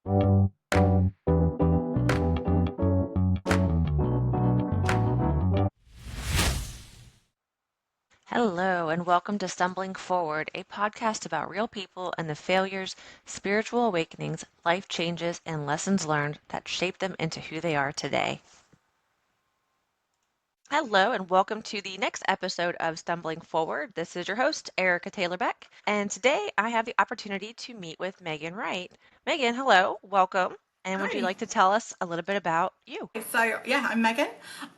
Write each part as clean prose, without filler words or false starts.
Hello, and welcome to Stumbling Forward, a podcast about real people and the failures, spiritual awakenings, life changes, and lessons learned that shape them into who they are today. Hello, and welcome to the next episode of Stumbling Forward. This is your host, Erika Taylor-Beck, and today I have the opportunity to meet with Megan Wright. Megan, hello, welcome. And would you Hi. like to tell us a little bit about you? So, yeah, I'm Megan.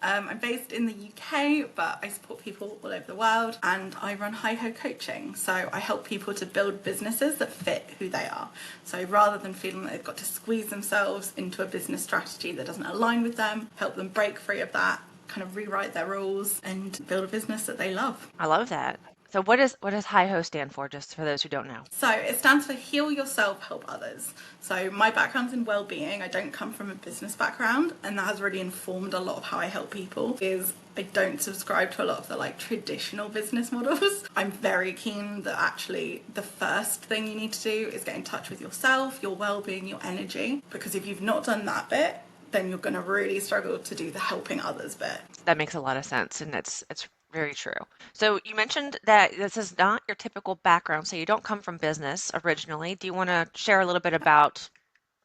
I'm based in the UK, but I support people all over the world and I run HYHO Coaching. So, I help people to build businesses that fit who they are. So, rather than feeling that they've got to squeeze themselves into a business strategy that doesn't align with them, help them break free of that, kind of rewrite their rules and build a business that they love. I love that. So what does HIHO stand for, just for those who don't know? So it stands for Heal Yourself, Help Others. So my background's in wellbeing. I don't come from a business background, and that has really informed a lot of how I help people. Is I don't subscribe to a lot of the traditional business models. I'm very keen that actually the first thing you need to do is get in touch with yourself, your well-being, your energy, because if you've not done that bit, then you're going to really struggle to do the helping others bit. That makes a lot of sense, and it's very true. So you mentioned that this is not your typical background, so you don't come from business originally. Do you want to share a little bit about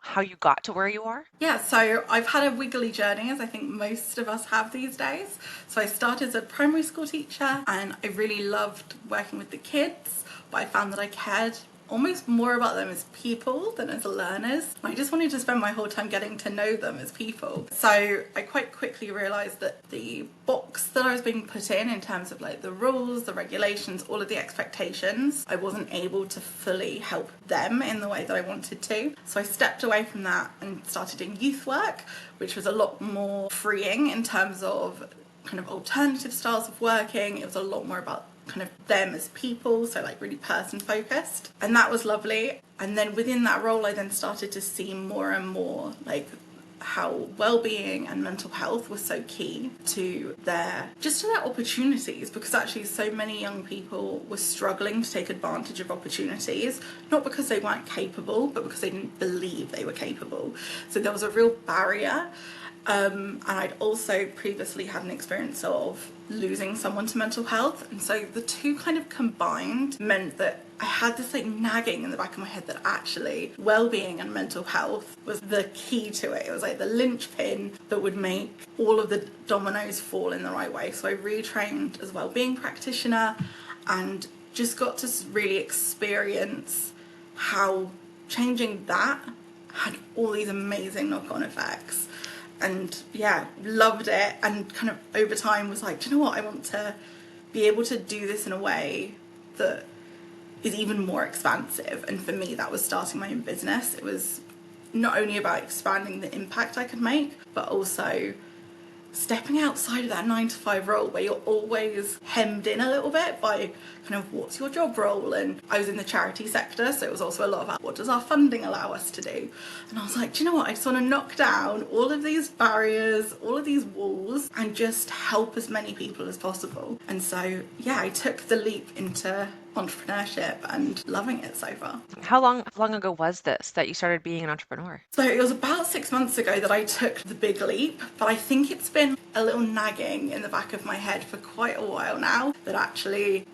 how you got to where you are? Yeah, so I've had a wiggly journey, as I think most of us have these days. So I started as a primary school teacher and I really loved working with the kids, but I found that I cared almost more about them as people than as learners. I just wanted to spend my whole time getting to know them as people. So I quite quickly realised that the box that I was being put in terms of the rules, the regulations, all of the expectations, I wasn't able to fully help them in the way that I wanted to. So I stepped away from that and started doing youth work, which was a lot more freeing in terms of kind of alternative styles of working. It was a lot more about kind of them as people, so really person focused, and that was lovely. And then within that role I then started to see more and more how well-being and mental health was so key to their opportunities, because actually so many young people were struggling to take advantage of opportunities, not because they weren't capable but because they didn't believe they were capable. So there was a real barrier. And I'd also previously had an experience of losing someone to mental health. And so the two kind of combined meant that I had this nagging in the back of my head that actually well-being and mental health was the key to it. It was the linchpin that would make all of the dominoes fall in the right way. So I retrained as a well-being practitioner and just got to really experience how changing that had all these amazing knock-on effects. And yeah, loved it, and kind of over time was do you know what, I want to be able to do this in a way that is even more expansive. And for me that was starting my own business. It was not only about expanding the impact I could make, but also stepping outside of that 9 to 5 role where you're always hemmed in a little bit by kind of what's your job role. And I was in the charity sector, so it was also a lot about what does our funding allow us to do. And I was do you know what, I just want to knock down all of these barriers, all of these walls, and just help as many people as possible. And so yeah, I took the leap into entrepreneurship and loving it so far. How long ago was this that you started being an entrepreneur? So it was about 6 months ago that I took the big leap, but I think it's been a little nagging in the back of my head for quite a while now that actually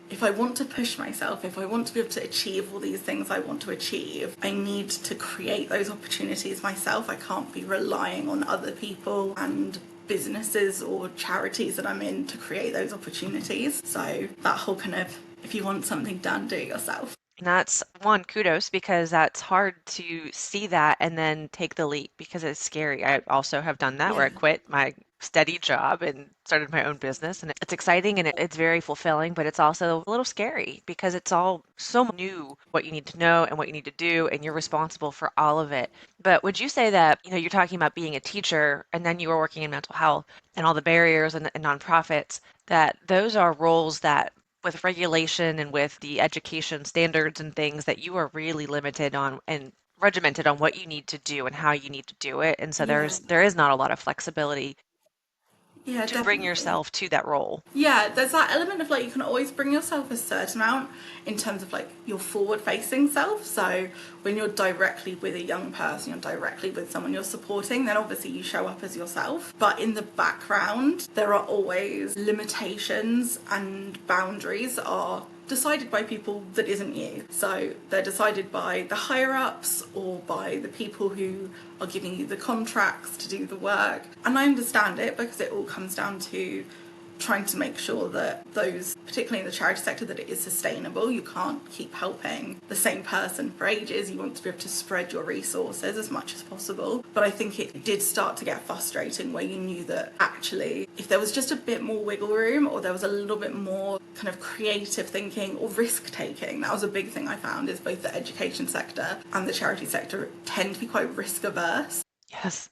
if I want to push myself, if I want to be able to achieve all these things I want to achieve, I need to create those opportunities myself. I can't be relying on other people and businesses or charities that I'm in to create those opportunities. So that whole kind of, if you want something done, do it yourself. And that's one, kudos, because that's hard to see that and then take the leap because it's scary. I also have done that where Yeah. I quit my steady job and started my own business, and it's exciting and it's very fulfilling, but it's also a little scary because it's all so new, what you need to know and what you need to do, and you're responsible for all of it. But would you say that, you're talking about being a teacher and then you were working in mental health and all the barriers and nonprofits, that those are roles that with regulation and with the education standards and things that you are really limited on and regimented on what you need to do and how you need to do it. And so Yeah. there is not a lot of flexibility. Yeah, to bring definitely. yourself to that role. Yeah, there's that element of like you can always bring yourself a certain amount in terms of like your forward facing self. So when you're directly with a young person, you're directly with someone you're supporting, then obviously you show up as yourself. But in the background, there are always limitations and boundaries that are decided by people that isn't you. So they're decided by the higher ups or by the people who are giving you the contracts to do the work. And I understand it because it all comes down to trying to make sure that those, particularly in the charity sector, that it is sustainable. You can't keep helping the same person for ages. You want to be able to spread your resources as much as possible. But I think it did start to get frustrating where you knew that actually if there was just a bit more wiggle room or there was a little bit more kind of creative thinking or risk taking, that was a big thing I found, is both the education sector and the charity sector tend to be quite risk averse. Yes.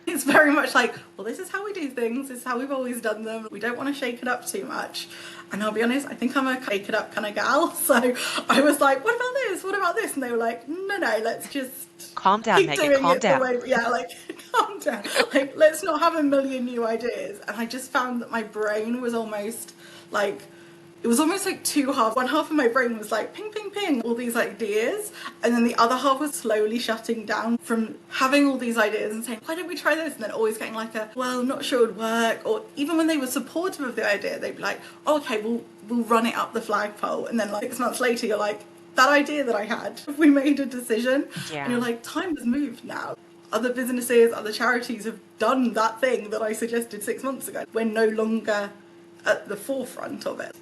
It's very much like, well, this is how we do things. This is how we've always done them. We don't want to shake it up too much. And I'll be honest, I think I'm a shake it up kind of gal. So I was like, what about this? What about this? And they were like, no, let's just Calm down, keep Megan. doing Calm it the down. way, yeah, like, calm down. Like, let's not have a million new ideas. And I just found that my brain was almost like, it was almost like two halves. One half of my brain was like ping, ping, ping, all these ideas. And then the other half was slowly shutting down from having all these ideas and saying, why don't we try this? And then always getting like a, well, I'm not sure it would work. Or even when they were supportive of the idea, they'd be like, oh, okay, we'll run it up the flagpole. And then like 6 months later, you're like, that idea that I had, we made a decision. And Yeah. you're like, time has moved now. Other businesses, other charities have done that thing that I suggested 6 months ago. We're no longer at the forefront of it.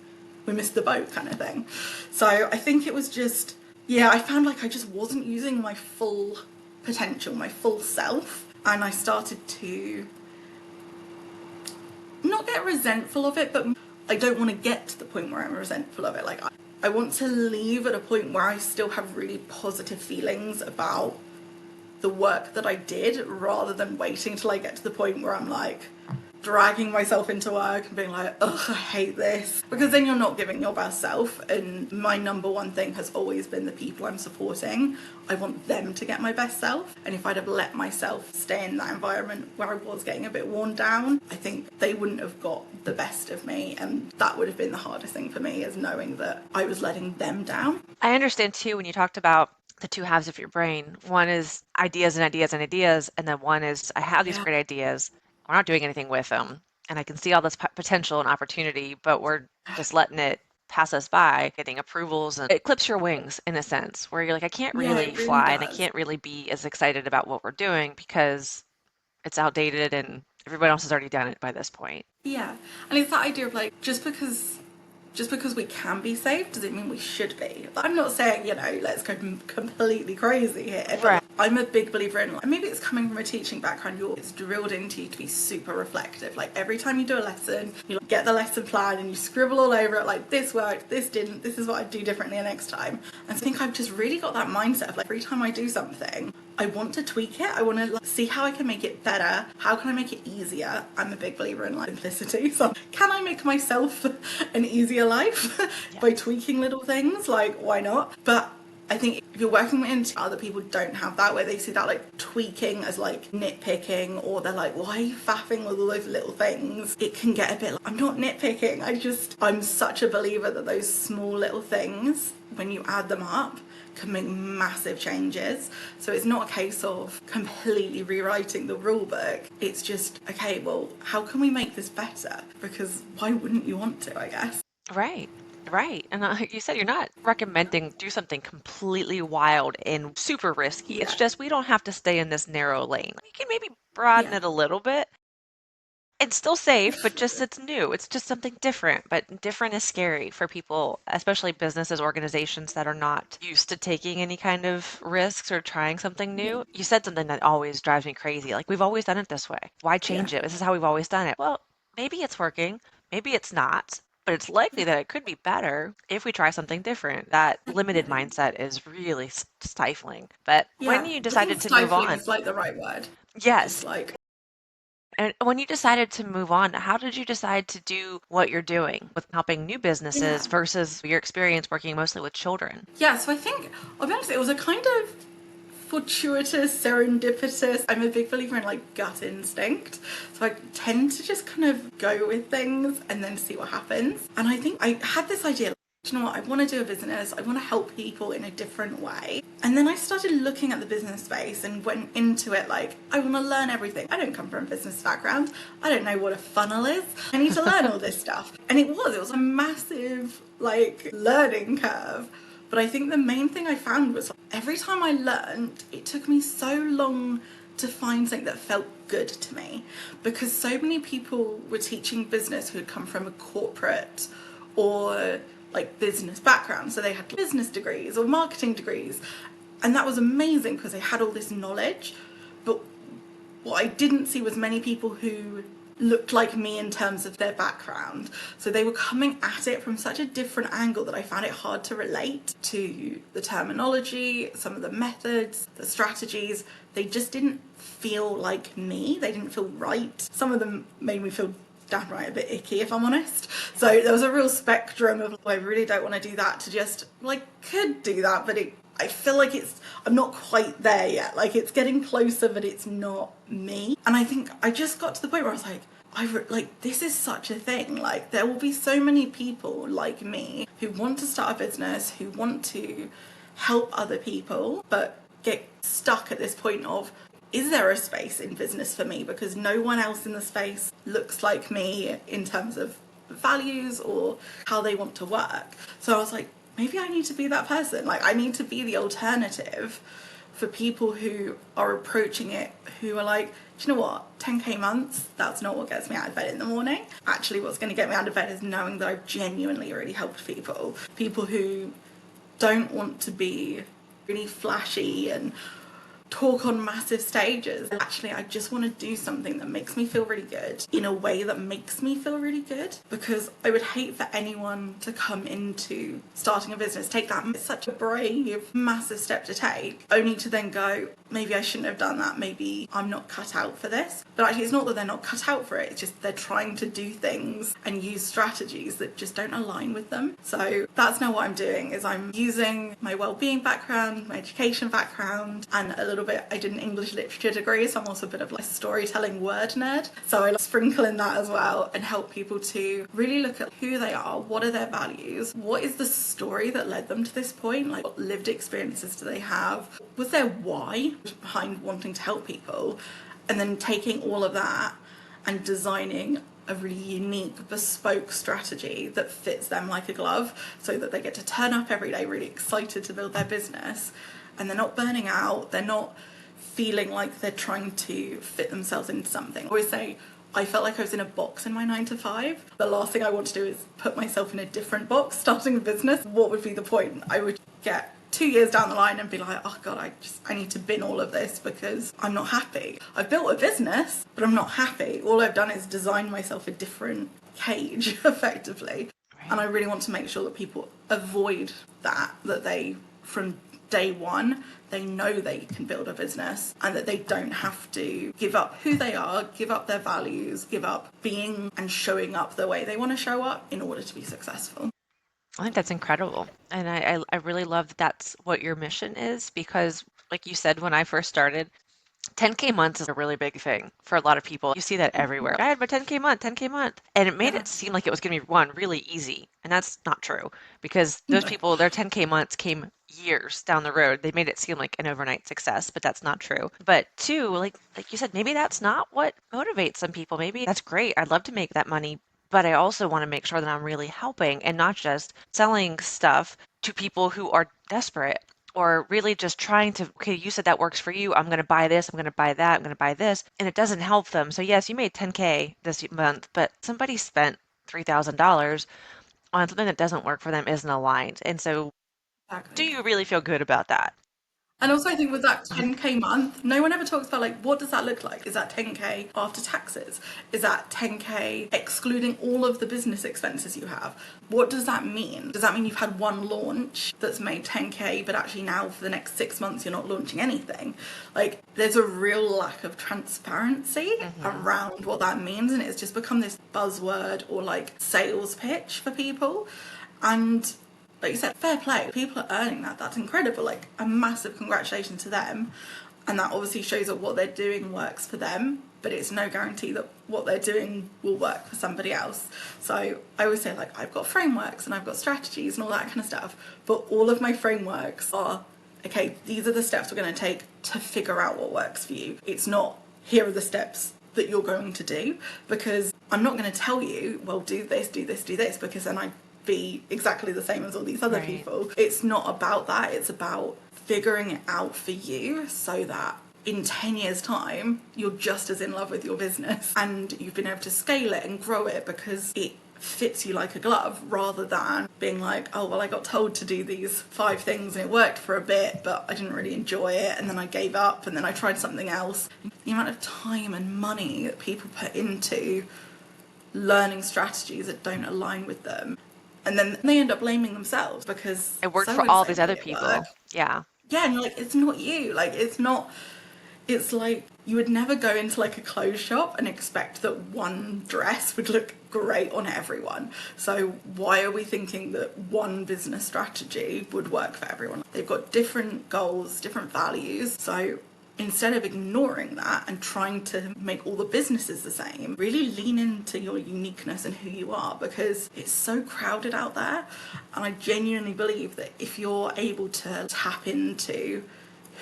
We missed the boat kind of thing. So I think it was just, yeah, I found like I just wasn't using my full potential, my full self. And I started to not get resentful of it, but I don't want to get to the point where I'm resentful of it. Like, I want to leave at a point where I still have really positive feelings about the work that I did rather than waiting till I get to the point where I'm like dragging myself into work and being like, ugh, I hate this. Because then you're not giving your best self. And my number one thing has always been the people I'm supporting. I want them to get my best self. And if I'd have let myself stay in that environment where I was getting a bit worn down, I think they wouldn't have got the best of me. And that would have been the hardest thing for me, is knowing that I was letting them down. I understand too when you talked about the two halves of your brain. One is ideas and ideas and ideas, and then one is I have these Yeah. great ideas. We're not doing anything with them, and I can see all this potential and opportunity, but we're just letting it pass us by, getting approvals, and it clips your wings in a sense where you're like, I can't Yeah, really it really fly and I does. can't really be as excited about what we're doing because it's outdated and everyone else has already done it by this point. Yeah, and it's that idea of like just because we can be safe does it mean we should be. Like, I'm not saying let's go completely crazy here, but Right. like, I'm a big believer in, like, maybe it's coming from a teaching background. It's drilled into you to be super reflective. Like every time you do a lesson, you like, get the lesson plan and you scribble all over it like this worked, this didn't, this is what I'd do differently next time. And I think I've just really got that mindset of like every time I do something, I want to tweak it. I want to like, see how I can make it better. How can I make it easier? I'm a big believer in like simplicity. So can I make myself an easier life Yeah. by tweaking little things? Like, why not? But I think if you're working into other people don't have that, where they see that like tweaking as like nitpicking, or they're like, why are you faffing with all those little things? It can get a bit like, I'm not nitpicking. I'm such a believer that those small little things, when you add them up, can make massive changes. So it's not a case of completely rewriting the rule book. It's just, okay, well, how can we make this better? Because why wouldn't you want to, I guess? Right. Right. And like you said, you're not recommending do something completely wild and super risky. It's Yeah, just we don't have to stay in this narrow lane. You can maybe broaden yeah, it a little bit. It's still safe, but just it's new. It's just something different. But different is scary for people, especially businesses, organizations that are not used to taking any kind of risks or trying something yeah, new. You said something that always drives me crazy. Like, we've always done it this way. Why yeah, change it? This is how we've always done it. Well, maybe it's working, maybe it's not. But it's likely yeah, that it could be better if we try something different. That limited definitely. mindset is really stifling. But when Yeah, you I think decided to move stifling on, is like the right word. It's yes, like, and when you decided to move on, how did you decide to do what you're doing with helping new businesses yeah. versus your experience working mostly with children? Yeah, so I think, I'll be honest, it was a kind of fortuitous, serendipitous. I'm a big believer in like gut instinct. So I tend to just kind of go with things and then see what happens. And I think I had this idea, you know what, I want to do a business, I want to help people in a different way. And then I started looking at the business space and went into it like, I want to learn everything. I don't come from a business background. I don't know what a funnel is. I need to learn all this stuff. And it was a massive like learning curve. But I think the main thing I found was every time I learned, it took me so long to find something that felt good to me, because so many people were teaching business who had come from a corporate or like business background. So they had business degrees or marketing degrees. And that was amazing because they had all this knowledge. But what I didn't see was many people who looked like me in terms of their background. So they were coming at it from such a different angle that I found it hard to relate to the terminology, some of the methods, the strategies. They just didn't feel like me. They didn't feel right. Some of them made me feel downright a bit icky, if I'm honest. So there was a real spectrum of I really don't want to do that to just like could do that, but I feel like I'm not quite there yet. Like it's getting closer, but it's not me. And I think I just got to the point where I was like, this is such a thing. Like there will be so many people like me who want to start a business, who want to help other people, but get stuck at this point of, is there a space in business for me? Because no one else in the space looks like me in terms of values or how they want to work. So I was like, maybe I need to be that person. Like I need to be the alternative for people who are approaching it, who are like, do you know what, 10k months, that's not what gets me out of bed in the morning. Actually, what's going to get me out of bed is knowing that I've genuinely really helped people who don't want to be really flashy and talk on massive stages. Actually, I just want to do something that makes me feel really good in a way that makes me feel really good, because I would hate for anyone to come into starting a business, take that, it's such a brave, massive step to take, only to then go, maybe I shouldn't have done that, maybe I'm not cut out for this. But actually, it's not that they're not cut out for it, it's just they're trying to do things and use strategies that just don't align with them. So that's now what I'm doing, is I'm using my wellbeing background, my education background, and a little bit, I did an English literature degree, so I'm also a bit of like a storytelling word nerd. So I like sprinkle in that as well and help people to really look at who they are, what are their values, what is the story that led them to this point, like what lived experiences do they have, was their why behind wanting to help people, and then taking all of that and designing a really unique, bespoke strategy that fits them like a glove, so that they get to turn up every day really excited to build their business, and they're not burning out, they're not feeling like they're trying to fit themselves into something. I always say, I felt like I was in a box in my 9 to 5. The last thing I want to do is put myself in a different box starting a business. What would be the point? I would get 2 years down the line and be like, oh God, I need to bin all of this because I'm not happy. I've built a business, but I'm not happy. All I've done is design myself a different cage, effectively. And I really want to make sure that people avoid that they, from day one, they know they can build a business and that they don't have to give up who they are, give up their values, give up being and showing up the way they want to show up in order to be successful. I think that's incredible. And I really love that that's what your mission is, because, like you said, when I first started, 10K months is a really big thing for a lot of people. You see that everywhere. I had my 10K month, 10K month. And it made Yeah. it seem like it was going to be one really easy. And that's not true, because those No. people, their 10K months came years down the road. They made it seem like an overnight success, but that's not true. But two, like you said, maybe that's not what motivates some people. Maybe that's great. I'd love to make that money, but I also want to make sure that I'm really helping and not just selling stuff to people who are desperate, or really just trying to, okay, you said that works for you. I'm going to buy this. I'm going to buy that. I'm going to buy this. And it doesn't help them. So, yes, you made 10K this month, but somebody spent $3,000 on something that doesn't work for them, isn't aligned. And so, do Exactly. you really feel good about that? And also, I think with that 10k month, no one ever talks about like, what does that look like? Is that 10k after taxes? Is that 10k excluding all of the business expenses you have? What does that mean? Does that mean you've had one launch that's made 10k, but actually now for the next 6 months you're not launching anything? Like, there's a real lack of transparency Hmm. around what that means, and it's just become this buzzword or like sales pitch for people. And like you said, fair play. People are earning that. That's incredible. Like a massive congratulations to them. And that obviously shows that what they're doing works for them, but it's no guarantee that what they're doing will work for somebody else. So I always say, like, I've got frameworks and I've got strategies and all that kind of stuff, but all of my frameworks are, okay, these are the steps we're going to take to figure out what works for you. It's not, here are the steps that you're going to do, because I'm not going to tell you, well, do this, do this, do this, because then I'd be exactly the same as all these other Right. people. It's not about that. It's about figuring it out for you so that in 10 years' time, you're just as in love with your business and you've been able to scale it and grow it because it fits you like a glove, rather than being like, oh, well, I got told to do these 5 things and it worked for a bit, but I didn't really enjoy it, and then I gave up and then I tried something else. The amount of time and money that people put into learning strategies that don't align with them, and then they end up blaming themselves because It worked so for and all so these made other it work. people. Yeah. Yeah, and you're like, it's not you. Like, it's not. It's like you would never go into like a clothes shop and expect that one dress would look great on everyone. So why are we thinking that one business strategy would work for everyone? They've got different goals, different values. So instead of ignoring that and trying to make all the businesses the same, really lean into your uniqueness and who you are, because it's so crowded out there. And I genuinely believe that if you're able to tap into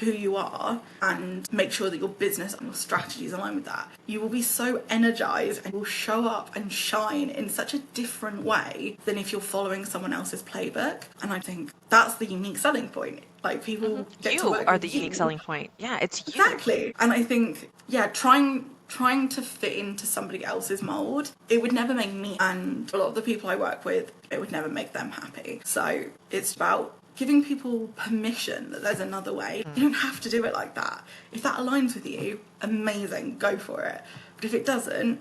who you are and make sure that your business and your strategies align with that, you will be so energized and will show up and shine in such a different way than if you're following someone else's playbook. And I think that's the unique selling point. Like, Hmm. people get to You work are with the unique you. selling point. Yeah, it's you. Exactly. And I think, yeah, trying to fit into somebody else's mold, it would never make me and a lot of the people I work with, it would never make them happy. So it's about giving people permission that there's another way. You Mm. don't have to do it like that. If that aligns with you, amazing, go for it. But if it doesn't,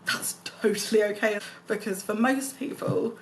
that's totally okay, because for most people,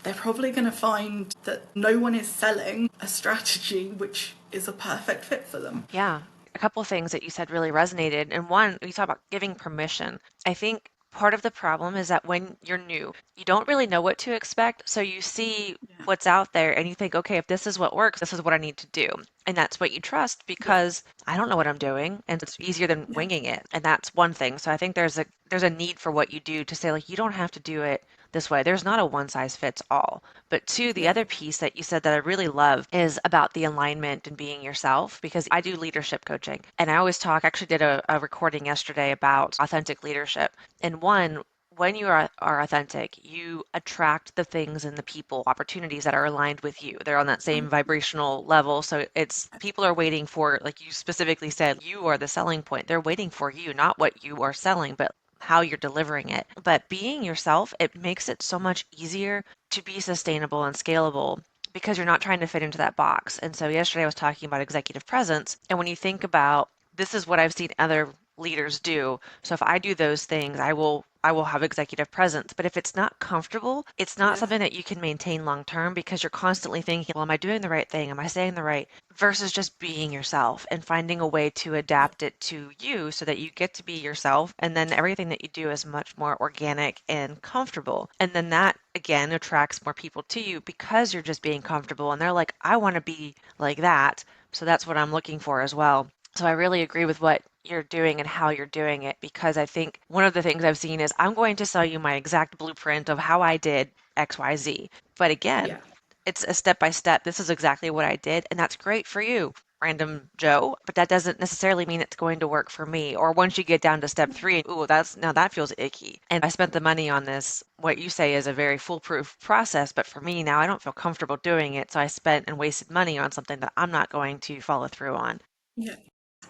they're probably going to find that no one is selling a strategy which is a perfect fit for them. Yeah. A couple of things that you said really resonated. And one, you talk about giving permission. I think part of the problem is that when you're new, you don't really know what to expect. So you see Yeah. what's out there and you think, okay, if this is what works, this is what I need to do. And that's what you trust Yeah. because I don't know what I'm doing and it's easier than Yeah. winging it. And that's one thing. So I think there's a need for what you do to say like you don't have to do it this way. There's not a one size fits all. But two, the Yeah. other piece that you said that I really love is about the alignment and being yourself because I do leadership coaching. And I always talk, I actually did a recording yesterday about authentic leadership. And one, when you are authentic, you attract the things and the people, opportunities that are aligned with you. They're on that same vibrational level. So it's people are waiting for, like you specifically said, you are the selling point. They're waiting for you, not what you are selling, but how you're delivering it. But being yourself, it makes it so much easier to be sustainable and scalable because you're not trying to fit into that box. And so yesterday I was talking about executive presence. And when you think about this is what I've seen other leaders do. So if I do those things, I will have executive presence. But if it's not comfortable, it's not Yeah. something that you can maintain long term because you're constantly thinking, well, am I doing the right thing? Am I saying the right? Versus just being yourself and finding a way to Yeah. adapt it to you so that you get to be yourself. And then everything that you do is much more organic and comfortable. And then that again attracts more people to you because you're just being comfortable. And they're like, I want to be like that. So that's what I'm looking for as well. So I really agree with what you're doing and how you're doing it because I think one of the things I've seen is I'm going to sell you my exact blueprint of how I did XYZ. But again, Yeah. it's a step by step. This is exactly what I did, and that's great for you, random Joe, but that doesn't necessarily mean it's going to work for me. Or once you get down to step three, ooh, that's now that feels icky. And I spent the money on this, what you say is a very foolproof process, but for me now I don't feel comfortable doing it. So I spent and wasted money on something that I'm not going to follow through on. Yeah.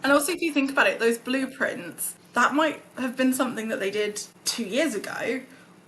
And also, if you think about it, those blueprints, that might have been something that they did 2 years ago,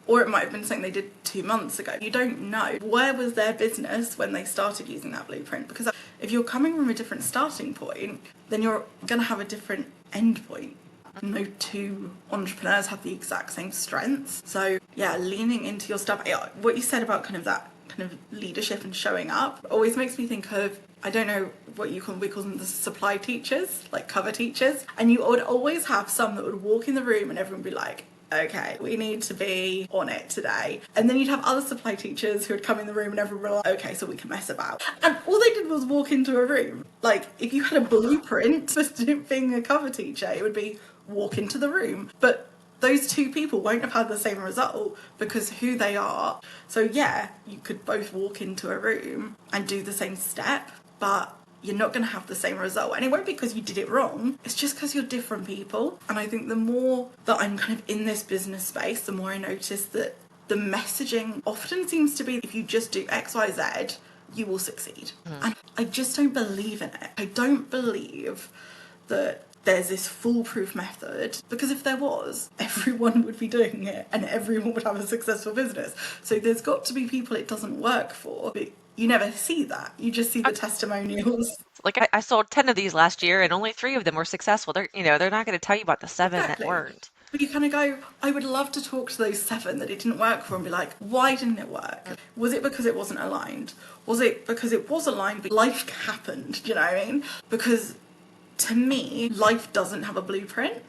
or it might have been something they did 2 months ago. You don't know. Where was their business when they started using that blueprint? Because if you're coming from a different starting point, then you're going to have a different end point. No two entrepreneurs have the exact same strengths. So, yeah, leaning into your stuff. Yeah, what you said about kind of that kind of leadership and showing up always makes me think of, I don't know what you call, we call them the supply teachers, like cover teachers. And you would always have some that would walk in the room and everyone would be like, okay, we need to be on it today. And then you'd have other supply teachers who would come in the room and everyone would be like, okay, so we can mess about. And all they did was walk into a room. Like, if you had a blueprint for being a cover teacher, it would be walk into the room. But those two people won't have had the same result because who they are. So yeah, you could both walk into a room and do the same step, but you're not going to have the same result. And it won't be because you did it wrong, it's just because you're different people. And I think the more that I'm kind of in this business space, the more I notice that the messaging often seems to be if you just do XYZ, you will succeed. And I just don't believe in it. I don't believe that there's this foolproof method, because if there was, everyone would be doing it and everyone would have a successful business. So there's got to be people it doesn't work for, but you never see that. You just see the testimonials. Like I sold 10 of these last year and only 3 of them were successful. They're not going to tell you about the 7 that Exactly. weren't. But you kind of go, I would love to talk to those 7 that it didn't work for and be like, why didn't it work? Was it because it wasn't aligned? Was it because it was aligned but life happened? Do you know what I mean? Because to me, life doesn't have a blueprint.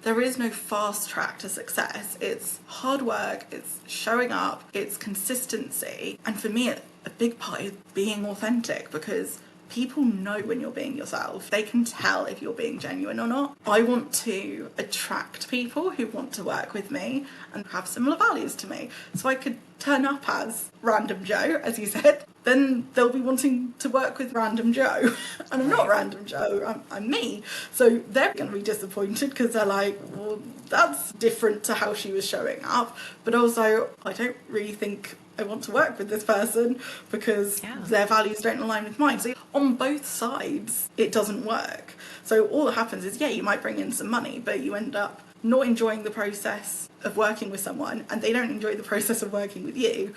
There is no fast track to success. It's hard work, it's showing up, it's consistency. And for me, a big part is being authentic, because people know when you're being yourself. They can tell if you're being genuine or not. I want to attract people who want to work with me and have similar values to me. So I could turn up as Random Joe, as you said, then they'll be wanting to work with Random Joe. And I'm not Random Joe, I'm me. So they're going to be disappointed because they're like, well, that's different to how she was showing up. But also, I don't really think I want to work with this person because their values don't align with mine. So on both sides, it doesn't work. So all that happens is, yeah, you might bring in some money, but you end up not enjoying the process of working with someone, and they don't enjoy the process of working with you.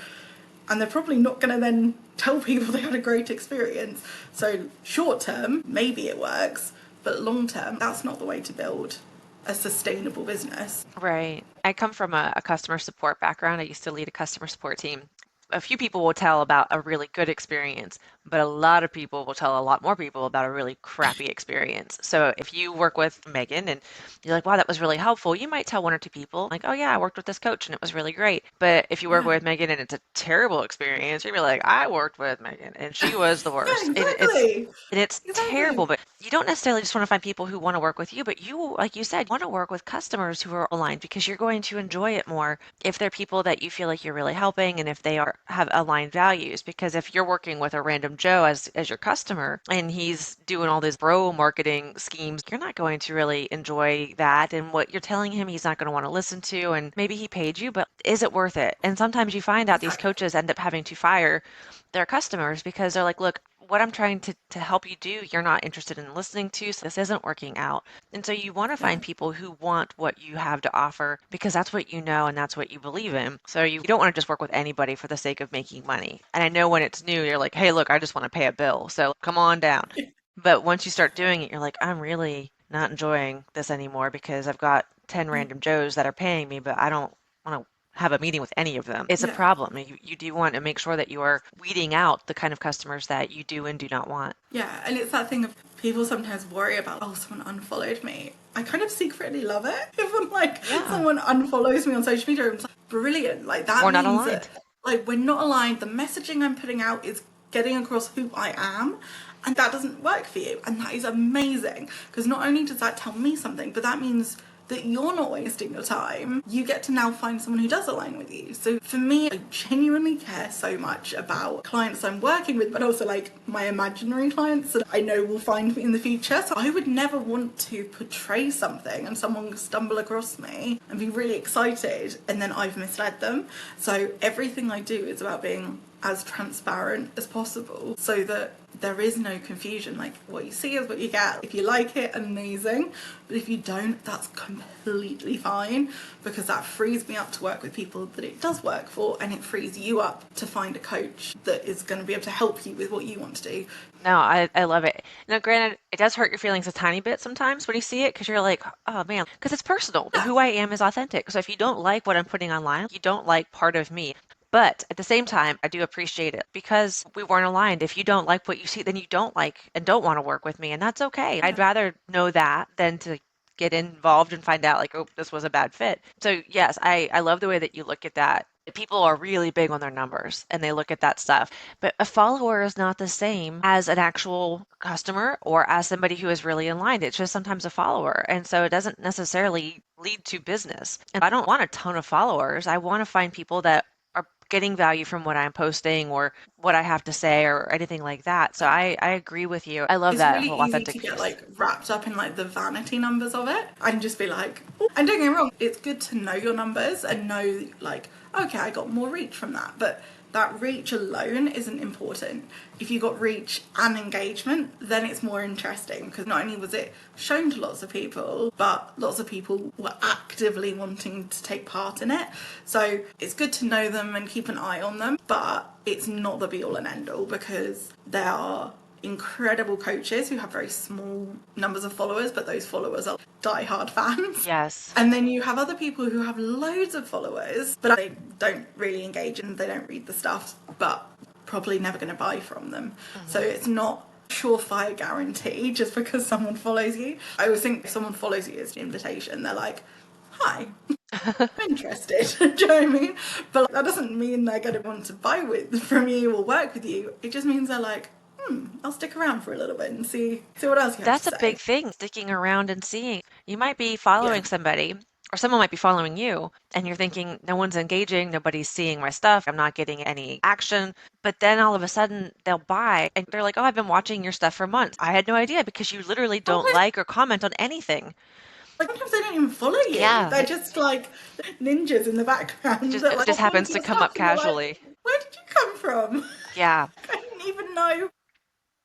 And they're probably not going to then tell people they had a great experience. So short term, maybe it works, but long term, that's not the way to build a sustainable business. Right. I come from a customer support background. I used to lead a customer support team. A few people will tell about a really good experience, but a lot of people will tell a lot more people about a really crappy experience. So if you work with Megan and you're like, wow, that was really helpful, you might tell 1 or 2 people, like, oh yeah, I worked with this coach and it was really great. But if you work Yeah. with Megan and it's a terrible experience, you'll be like, I worked with Megan and she was the Yeah, worst. exactly. And it's terrible, Exactly. but you don't necessarily just want to find people who want to work with you, but you, like you said, want to work with customers who are aligned because you're going to enjoy it more if they're people that you feel like you're really helping and if they are have aligned values. Because if you're working with a random Joe as your customer and he's doing all these bro marketing schemes, you're not going to really enjoy that. And what you're telling him, he's not going to want to listen to. And maybe he paid you, but is it worth it? And sometimes you find out these Exactly. coaches end up having to fire their customers because they're like, look, what I'm trying to help you do, you're not interested in listening to, so this isn't working out. And so you want to Yeah. find people who want what you have to offer because that's what you know and that's what you believe in. So you don't want to just work with anybody for the sake of making money. And I know when it's new, you're like, hey, look, I just want to pay a bill. So come on down. But once you start doing it, you're like, I'm really not enjoying this anymore because I've got 10 random Joes that are paying me, but I don't want to have a meeting with any of them. It's a Yeah. problem. You do want to make sure that you are weeding out the kind of customers that you do and do not want. Yeah. And it's that thing of people sometimes worry about, oh, someone unfollowed me. I kind of secretly love it. If I'm like, Yeah. someone unfollows me on social media, it's like, brilliant. Like, that Or not means aligned. that, like, we're not aligned. The messaging I'm putting out is getting across who I am. And that doesn't work for you. And that is amazing. Because not only does that tell me something, but that means that you're not wasting your time. You get to now find someone who does align with you. So for me, I genuinely care so much about clients I'm working with, but also like my imaginary clients that I know will find me in the future. So I would never want to portray something and someone stumble across me and be really excited and then I've misled them. So everything I do is about being as transparent as possible so that there is no confusion. Like, what you see is what you get. If you like it, amazing, but if you don't, that's completely fine, because that frees me up to work with people that it does work for, and it frees you up to find a coach that is going to be able to help you with what you want to do. No, I love it. Now, granted, it does hurt your feelings a tiny bit sometimes when you see it because you're like, oh man, because it's personal. Yeah. Who I am is authentic. So if you don't like what I'm putting online, you don't like part of me. But at the same time, I do appreciate it because we weren't aligned. If you don't like what you see, then you don't like and don't want to work with me, and that's okay. I'd Yeah. rather know that than to get involved and find out like, oh, this was a bad fit. So yes, I love the way that you look at that. People are really big on their numbers and they look at that stuff. But a follower is not the same as an actual customer or as somebody who is really in line. It's just sometimes a follower. And so it doesn't necessarily lead to business. And I don't want a ton of followers. I want to find people that are getting value from what I'm posting or what I have to say or anything like that. So I agree with you. I love It's that really whole easy to authentic get piece. like wrapped up in like the vanity numbers of it and just be like, "Oh," and don't get me wrong, it's good to know your numbers and know like, okay, I got more reach from that, but that reach alone isn't important. If you got reach and engagement, then it's more interesting because not only was it shown to lots of people, but lots of people were actively wanting to take part in it. So it's good to know them and keep an eye on them, but it's not the be all and end all because they are incredible coaches who have very small numbers of followers, but those followers are die-hard fans. Yes. And then you have other people who have loads of followers, but they don't really engage and they don't read the stuff, but probably never going to buy from them. So Hmm. it's not surefire guarantee just because someone follows you. I always think if someone follows you as an invitation, they're like, hi, I'm interested. Do you know what I mean? But that doesn't mean they're going to want to buy with from you or work with you. It just means they're like, I'll stick around for a little bit and see what else you have to That's a big say. thing, sticking around and seeing. You might be Yeah. following somebody, or someone might be following you, and you're thinking, no one's engaging, nobody's seeing my stuff, I'm not getting any action. But then all of a sudden they'll buy, and they're like, oh, I've been watching your stuff for months. I had no idea because you literally Oh, don't like or comment on anything. like sometimes they don't even follow you. Yeah, They're just like ninjas in the background that it like just hop happens onto to your come up stuff and you're like, casually. where did you come from? Yeah, I didn't even know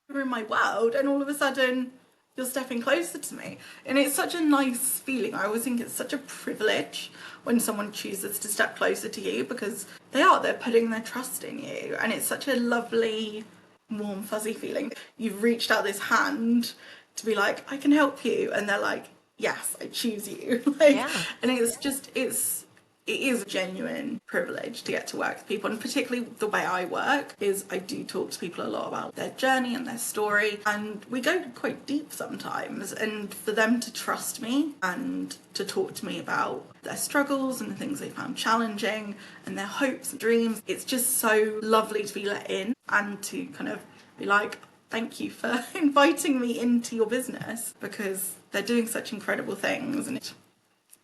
you were in my world and all of a sudden you're stepping closer to me. And it's such a nice feeling. I always think it's such a privilege when someone chooses to step closer to you because they're putting their trust in you. And it's such a lovely, warm, fuzzy feeling. You've reached out this hand to be like, I can help you. And they're like, yes, I choose you. Like, yeah. and it is a genuine privilege to get to work with people, and particularly the way I work is I do talk to people a lot about their journey and their story, and we go quite deep sometimes, and for them to trust me and to talk to me about their struggles and the things they found challenging and their hopes and dreams, it's just so lovely to be let in and to kind of be like, thank you for inviting me into your business because they're doing such incredible things, and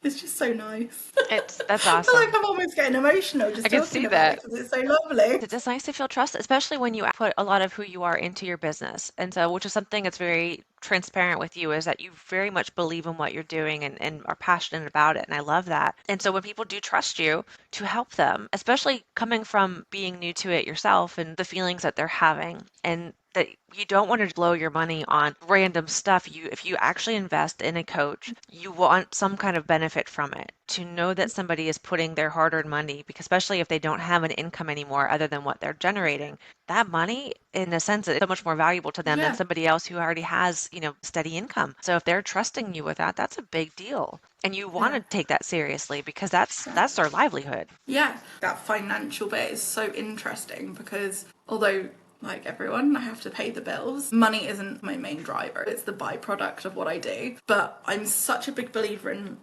it's just so nice. That's I feel like awesome. I'm almost getting emotional I just can talking see about it that. because it's so lovely. It's nice to feel trusted, especially when you put a lot of who you are into your business. And so, which is something that's very transparent with you, is that you very much believe in what you're doing and are passionate about it. And I love that. And so, when people do trust you to help them, especially coming from being new to it yourself and the feelings that they're having, and that you don't want to blow your money on random stuff. If you actually invest in a coach, you want some kind of benefit from it. To know that somebody is putting their hard-earned money, because especially if they don't have an income anymore other than what they're generating, that money, in a sense, is so much more valuable to them than Yeah, somebody else who already has, steady income. So if they're trusting you with that, that's a big deal. And you want yeah, to take that seriously because that's their livelihood. yeah. That financial bit is so interesting because although, like everyone, I have to pay the bills, money isn't my main driver. It's the byproduct of what I do. But I'm such a big believer in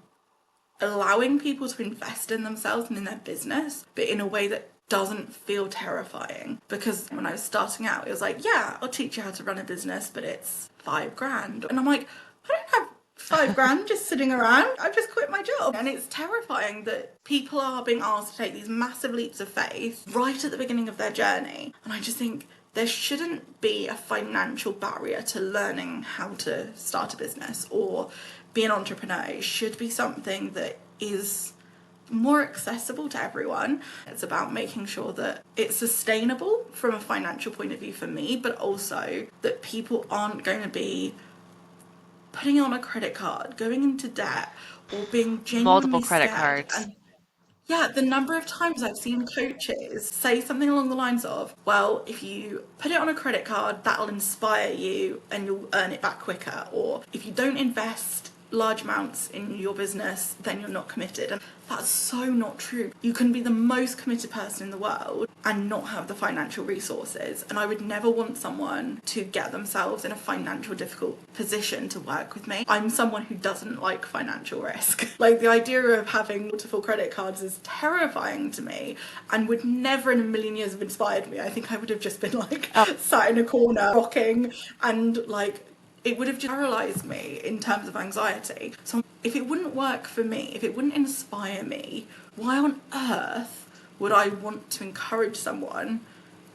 allowing people to invest in themselves and in their business, but in a way that doesn't feel terrifying. Because when I was starting out, it was like, yeah, I'll teach you how to run a business, but it's 5 grand. And I'm like, I don't have 5 grand just sitting around. I've just quit my job. And it's terrifying that people are being asked to take these massive leaps of faith right at the beginning of their journey. And I just think there shouldn't be a financial barrier to learning how to start a business or be an entrepreneur. It should be something that is more accessible to everyone. It's about making sure that it's sustainable from a financial point of view for me, but also that people aren't going to be putting on a credit card, going into debt, or being Multiple genuinely credit scared. cards. And yeah, the number of times I've seen coaches say something along the lines of, well, if you put it on a credit card, that'll inspire you and you'll earn it back quicker. Or if you don't invest large amounts in your business, then you're not committed. And that's so not true. You can be the most committed person in the world and not have the financial resources. And I would never want someone to get themselves in a financial difficult position to work with me. I'm someone who doesn't like financial risk. Like, the idea of having multiple credit cards is terrifying to me and would never in a million years have inspired me. I think I would have just been like sat in a corner rocking, and like it would have just paralyzed me in terms of anxiety. So if it wouldn't work for me, if it wouldn't inspire me, why on earth would I want to encourage someone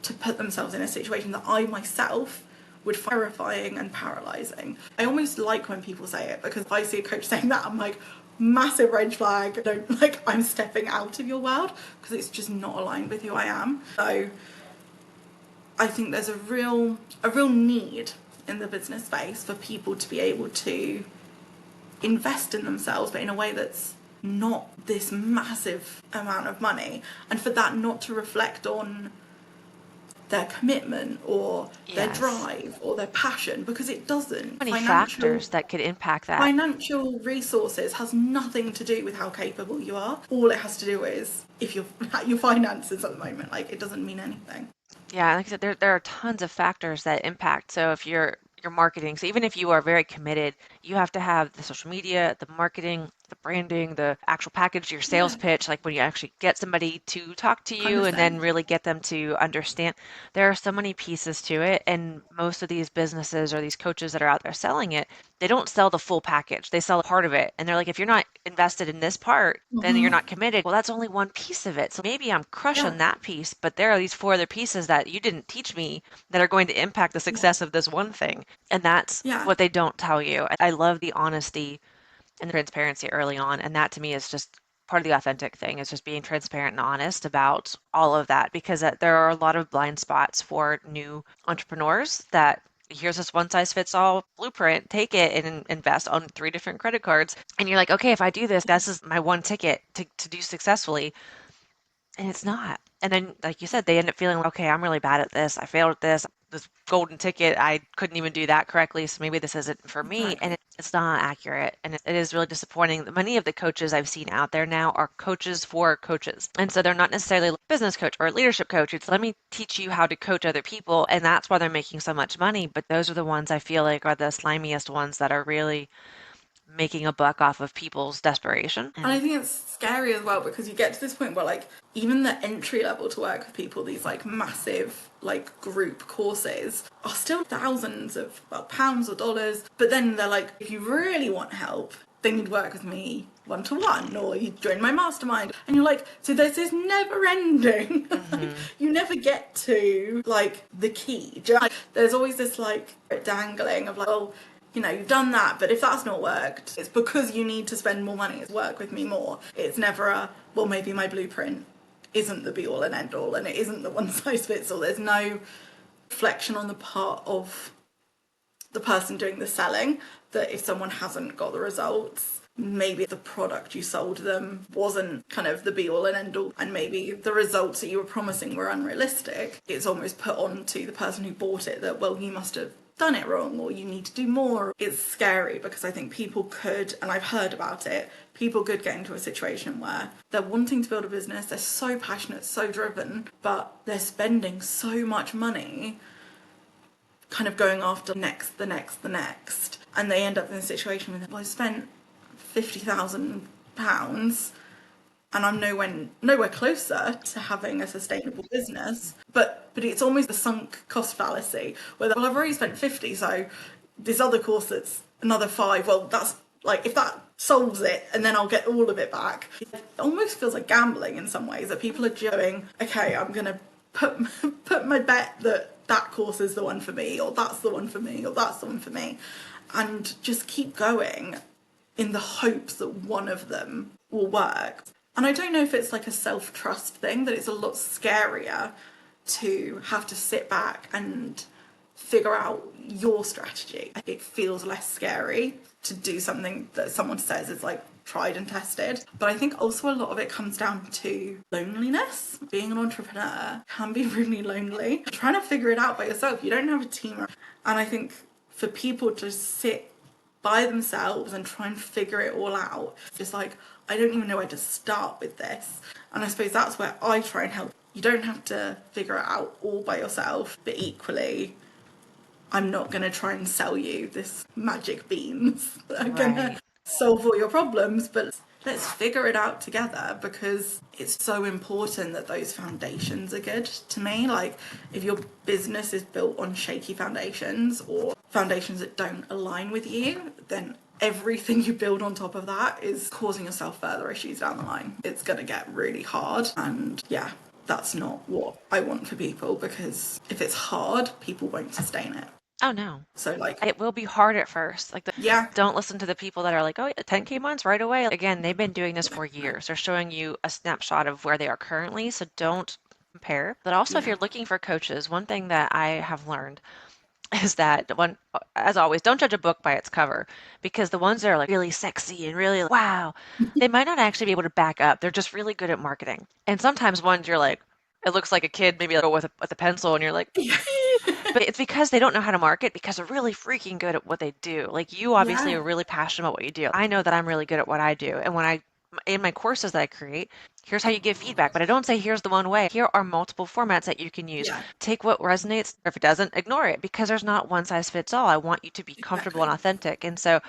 to put themselves in a situation that I myself would find terrifying and paralyzing? I almost like when people say it, because if I see a coach saying that, I'm like, massive red flag. Don't, like, I'm stepping out of your world, because it's just not aligned with who I am. So I think there's a real need in the business space for people to be able to invest in themselves, but in a way that's not this massive amount of money, and for that not to reflect on their commitment or their Yes. drive or their passion, because it doesn't. Many factors that could impact that. Financial resources has nothing to do with how capable you are. All it has to do is if you're at your finances at the moment. Like, it doesn't mean anything. Yeah, like I said, there are tons of factors that impact. So if you're marketing, so even if you are very committed, you have to have the social media, the marketing, the branding, the actual package, your sales Yeah, pitch, like when you actually get somebody to talk to you and then 100%. really get them to understand. There are so many pieces to it, and most of these businesses or these coaches that are out there selling it, they don't sell the full package. They sell a part of it. And they're like, if you're not invested in this part, then you're not committed. Well, that's only one piece of it. So maybe I'm Yeah, crushing that piece, but there are these four other pieces that you didn't teach me that are going to impact the yeah, success of this one thing. And that's yeah. what they don't tell you. I love the honesty and the transparency early on. And that to me is just part of the authentic thing, is just being transparent and honest about all of that, because there are a lot of blind spots for new entrepreneurs that here's this one size fits all blueprint, take it and invest on three different credit cards. And you're like, okay, if I do this, this is my one ticket to do successfully. And it's not. And then, like you said, they end up feeling like, okay, I'm really bad at this. I failed at this golden ticket. I couldn't even do that correctly. So maybe this isn't for me. And Exactly. it's not accurate. And it is really disappointing. Many of the coaches I've seen out there now are coaches for coaches. And so they're not necessarily a business coach or a leadership coach. It's let me teach you how to coach other people. And that's why they're making so much money. But those are the ones I feel like are the slimiest ones that are really making a buck off of people's desperation. And I And think it's scary as well, because you get to this point where, like, even the entry level to work with people, these like massive like group courses are still thousands of, well, pounds or dollars. But then they're like, if you really want help, then you'd work with me one to one, or you join my mastermind. And you're like, so there's this never ending. Like, mhm. you never get to like the key. Do you know? Like, there's always this like dangling of like, well, you know, you've done that, but if that's not worked, it's because you need to spend more money. It's work with me more. It's never a, well, maybe my blueprint isn't the be all and end all, and it isn't the one size fits all. There's no reflection on the part of the person doing the selling that if someone hasn't got the results, maybe the product you sold them wasn't kind of the be all and end all, and maybe the results that you were promising were unrealistic. It's almost put on to the person who bought it that, well, you must have done it wrong, or you need to do more. It's scary, because I think people could, and I've heard about it, people could get into a situation where they're wanting to build a business, they're so passionate, so driven, but they're spending so much money kind of going after next, the next, the next, and they end up in a situation where, well, I spent £50,000 and I'm nowhere closer to having a sustainable business. But it's almost a sunk cost fallacy, where, well, I've already spent 50, so this other course that's another 5, well, that's like, if that solves it and then I'll get all of it back. It almost feels like gambling in some ways, that people are going, okay, I'm gonna put put my bet that that course is the one for me, or that's the one for me, or that's the one for me, and just keep going in the hopes that one of them will work. And I don't know if it's like a self-trust thing, that it's a lot scarier to have to sit back and figure out your strategy. It feels less scary to do something that someone says is like tried and tested. But I think also a lot of it comes down to loneliness. Being an entrepreneur can be really lonely. Trying to figure it out by yourself. You don't have a team. And I think for people to sit by themselves and try and figure it all out. It's like, I don't even know where to start with this. And I suppose that's where I try and help. You don't have to figure it out all by yourself, but equally, I'm not going to try and sell you this magic beans that are going to Right. solve all your problems, but let's figure it out together, because it's so important that those foundations are good to me. Like, if your business is built on shaky foundations or foundations that don't align with you, then everything you build on top of that is causing yourself further issues down the line. It's going to get really hard. And yeah, that's not what I want for people, because if it's hard, people won't sustain it. Oh no. So, like, It will be hard at first. yeah, Don't listen to the people that are like, oh, yeah, 10K months right away. Again, they've been doing this for years. They're showing you a snapshot of where they are currently. So don't compare. But also, if yeah, you're looking for coaches, one thing that I have learned is that one, as always, don't judge a book by its cover, because the ones that are like really sexy and really wow, they might not actually be able to back up. They're just really good at marketing. And sometimes ones you're like, it looks like a kid maybe like, with a pencil, and you're like, yeah, but it's because they don't know how to market, because they're really freaking good at what they do. Like, you obviously yeah, are really passionate about what you do. I know that I'm really good at what I do. And when in my courses that I create, here's how you give feedback, but I don't say here's the one way. Here are multiple formats that you can use. yeah, Take what resonates, or if it doesn't, ignore it, because there's not one size fits all. I want you to be comfortable and exactly. authentic. And so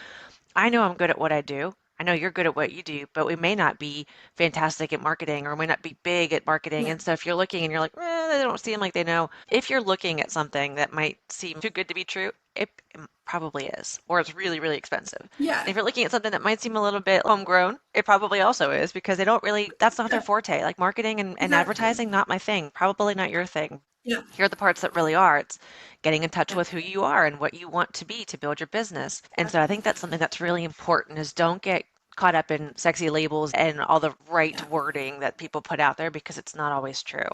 I know I'm good at what I do. I know you're good at what you do, but we may not be fantastic at marketing, or may not be big at marketing. Yeah, And so if you're looking and you're like, they don't seem like they know, if you're looking at something that might seem too good to be true, it probably is, or it's really, really expensive. And yeah, if you're looking at something that might seem a little bit homegrown, it probably also is, because they don't really, that's not their yeah, forte. Like marketing and exactly. advertising, not my thing, probably not your thing. Yeah, Here are the parts that really are. It's getting in touch yeah, with who you are and what you want to be to build your business. And so I exactly. think that's something that's really important, is don't get caught up in sexy labels and all the right Yeah. wording that people put out there, because it's not always true.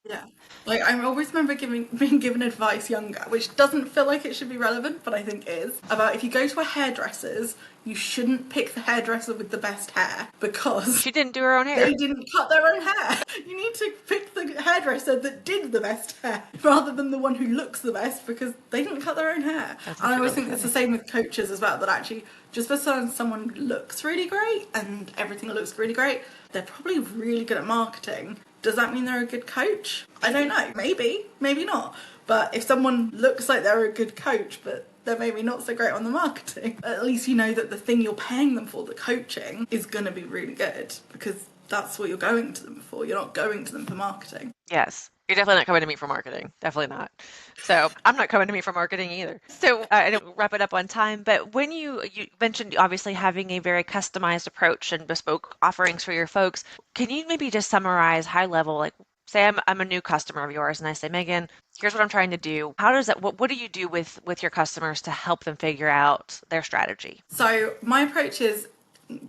Yeah. Like, I always remember being given advice younger, which doesn't feel like it should be relevant, but I think is, about if you go to a hairdresser's, you shouldn't pick the hairdresser with the best hair, because She didn't do her own hair. they didn't cut their own hair. You need to pick the hairdresser that did the best hair rather than the one who looks the best, because they didn't cut their own hair. That's And I actually always really think it's the funny. same with coaches as well, that actually just because someone looks really great and everything looks really great, they're probably really good at marketing. Does that mean they're a good coach? I don't know. Maybe, maybe not. But if someone looks like they're a good coach, but they're maybe not so great on the marketing, at least you know that the thing you're paying them for, the coaching, is going to be really good, because that's what you're going to them for. You're not going to them for marketing. Yes. You're definitely not coming to me for marketing. Definitely not. So I'm not coming to me for marketing either. So I don't wrap it up on time, but when you mentioned obviously having a very customized approach and bespoke offerings for your folks, can you maybe just summarize high level, like say I'm a new customer of yours and I say, Megan, here's what I'm trying to do. How does that, what do you do with your customers to help them figure out their strategy? So my approach is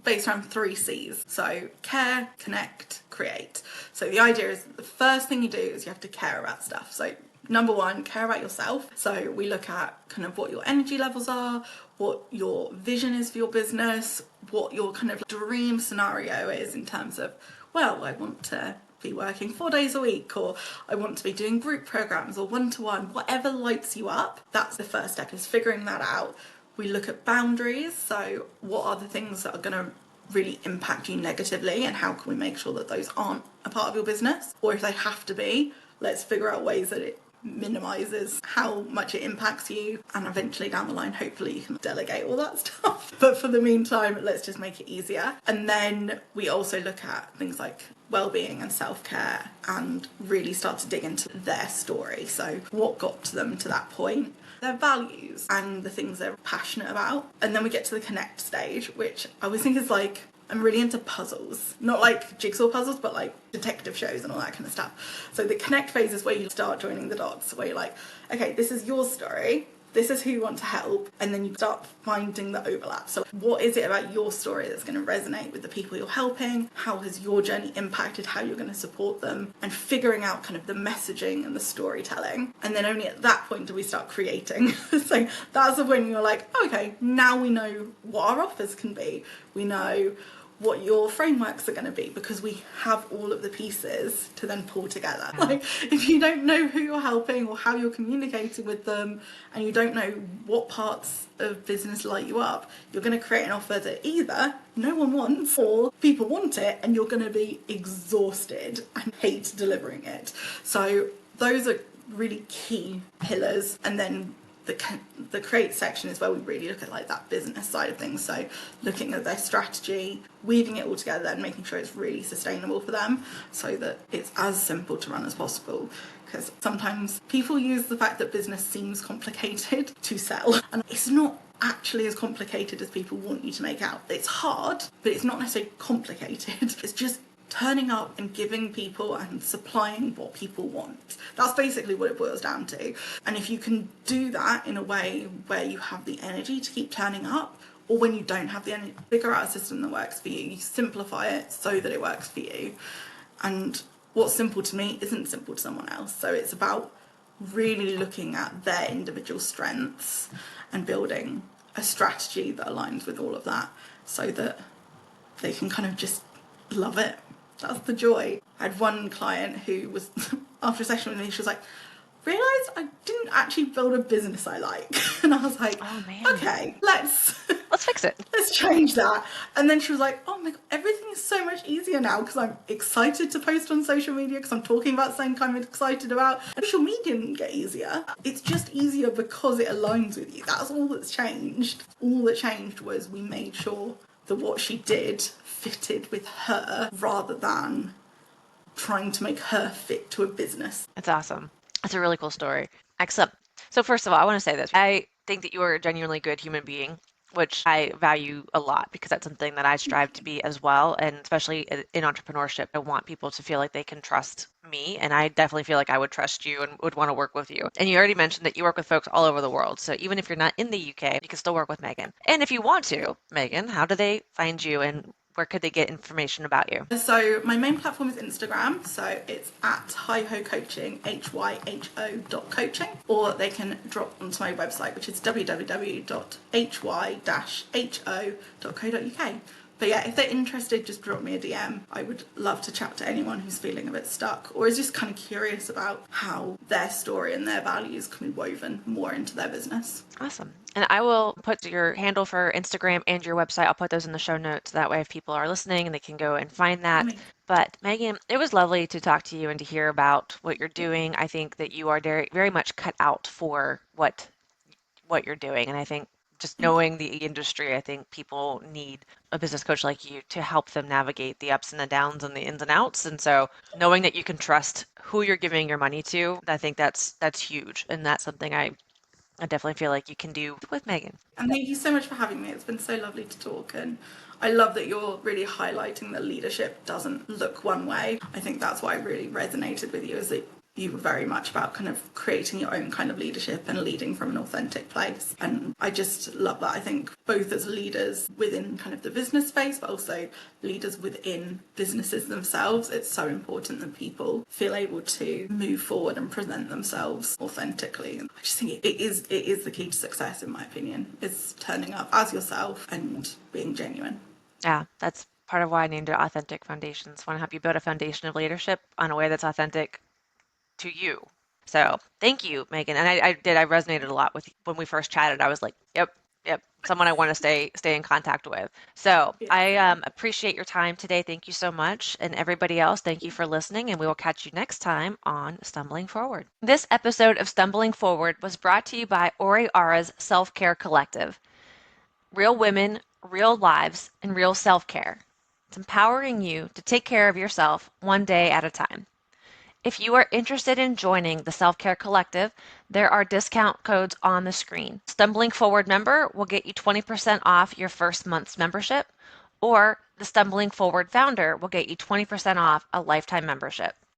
based around three C's. So care, connect, create. So the idea is the first thing you do is you have to care about stuff. So number one, care about yourself. So we look at kind of what your energy levels are, what your vision is for your business, what your kind of dream scenario is in terms of, well, I want to be working 4 days a week, or I want to be doing group programs or one-to-one, whatever lights you up. That's the first step, is figuring that out. We look at boundaries. So what are the things that are going to really impact you negatively, and how can we make sure that those aren't a part of your business? Or if they have to be, let's figure out ways that it minimizes how much it impacts you, and eventually down the line hopefully you can delegate all that stuff. But for the meantime, let's just make it easier. And then we also look at things like wellbeing and self-care, and really start to dig into their story. So what got them to that point, their values and the things they're passionate about. And then we get to the connect stage, which I always think is like, I'm really into puzzles, not like jigsaw puzzles, but like detective shows and all that kind of stuff. So the connect phase is where you start joining the dots, where you're like, okay, this is your story, this is who you want to help, and then you start finding the overlap. So what is it about your story that's going to resonate with the people you're helping? How has your journey impacted how you're going to support them? And figuring out kind of the messaging and the storytelling. And then only at that point do we start creating. So that's when you're like, okay, now we know what our offers can be. We know what your frameworks are going to be, because we have all of the pieces to then pull together. Yeah. Like, if you don't know who you're helping or how you're communicating with them, and you don't know what parts of business light you up, you're going to create an offer that either no one wants or people want it, and you're going to be exhausted and hate delivering it. So those are really key pillars. And then the create section is where we really look at like that business side of things. So looking at their strategy, weaving it all together and making sure it's really sustainable for them, so that it's as simple to run as possible. Because sometimes people use the fact that business seems complicated to sell, and it's not actually as complicated as people want you to make out. It's hard, but it's not necessarily complicated. It's just turning up and giving people and supplying what people want. That's basically what it boils down to. And if you can do that in a way where you have the energy to keep turning up, or when you don't have the energy, figure out a system that works for you. You simplify it so that it works for you. And what's simple to me isn't simple to someone else. So it's about really looking at their individual strengths and building a strategy that aligns with all of that, so that they can kind of just love it. That's the joy. I had one client who was, after a session with me, she was like, realised I didn't actually build a business I like. And I was like, Oh man. okay, let's Let's fix it. let's change that. And then she was like, oh my God, everything is so much easier now because I'm excited to post on social media because I'm talking about something I'm excited about. And social media didn't get easier. It's just easier because it aligns with you. That's all that's changed. All that changed was we made sure that what she did fitted with her, rather than trying to make her fit to a business. It's awesome. It's a really cool story. Excellent. So first of all, I want to say this. I think that you are a genuinely good human being, which I value a lot because that's something that I strive to be as well. And especially in entrepreneurship, I want people to feel like they can trust me. And I definitely feel like I would trust you and would want to work with you. And you already mentioned that you work with folks all over the world. So even if you're not in the UK, you can still work with Megan. And if you want to, Megan, how do they find you and where could they get information about you? So my main platform is Instagram, so it's at HYHO Coaching, HYHO.coaching, or they can drop onto my website, which is www.hy-ho.co.uk. But yeah, if they're interested, just drop me a DM. I would love to chat to anyone who's feeling a bit stuck or is just kind of curious about how their story and their values can be woven more into their business. Awesome. And I will put your handle for Instagram and your website. I'll put those in the show notes. That way, if people are listening, and they can go and find that. Amazing. But Megan, it was lovely to talk to you and to hear about what you're doing. I think that you are very, very much cut out for what you're doing. And I think just Thank you. knowing the industry, I think people need a business coach like you to help them navigate the ups and the downs and the ins and outs. And so knowing that you can trust who you're giving your money to, I think that's huge. And that's something I definitely feel like you can do with Megan. And thank you so much for having me. It's been so lovely to talk, and I love that you're really highlighting that leadership doesn't look one way. I think that's why I really resonated with you, is that you were very much about kind of creating your own kind of leadership and leading from an authentic place. And I just love that. I think both as leaders within kind of the business space, but also leaders within businesses themselves, it's so important that people feel able to move forward and present themselves authentically. And I just think it is the key to success, in my opinion, is turning up as yourself and being genuine. Yeah, that's part of why I named it Authentic Foundations. I want to help you build a foundation of leadership on a way that's authentic to you. So thank you, Megan. And I resonated a lot with when we first chatted. I was like, yep, someone I want to stay in contact with. So Yeah, I same. appreciate your time today. Thank you so much. And everybody else, thank you for listening. And we will catch you next time on Stumbling Forward. This episode of Stumbling Forward was brought to you by Ori Ara's Self Care Collective. Real women, real lives, and real self care. It's empowering you to take care of yourself one day at a time. If you are interested in joining the Self Care Collective, there are discount codes on the screen. Stumbling Forward member will get you 20% off your first month's membership, or the Stumbling Forward founder will get you 20% off a lifetime membership.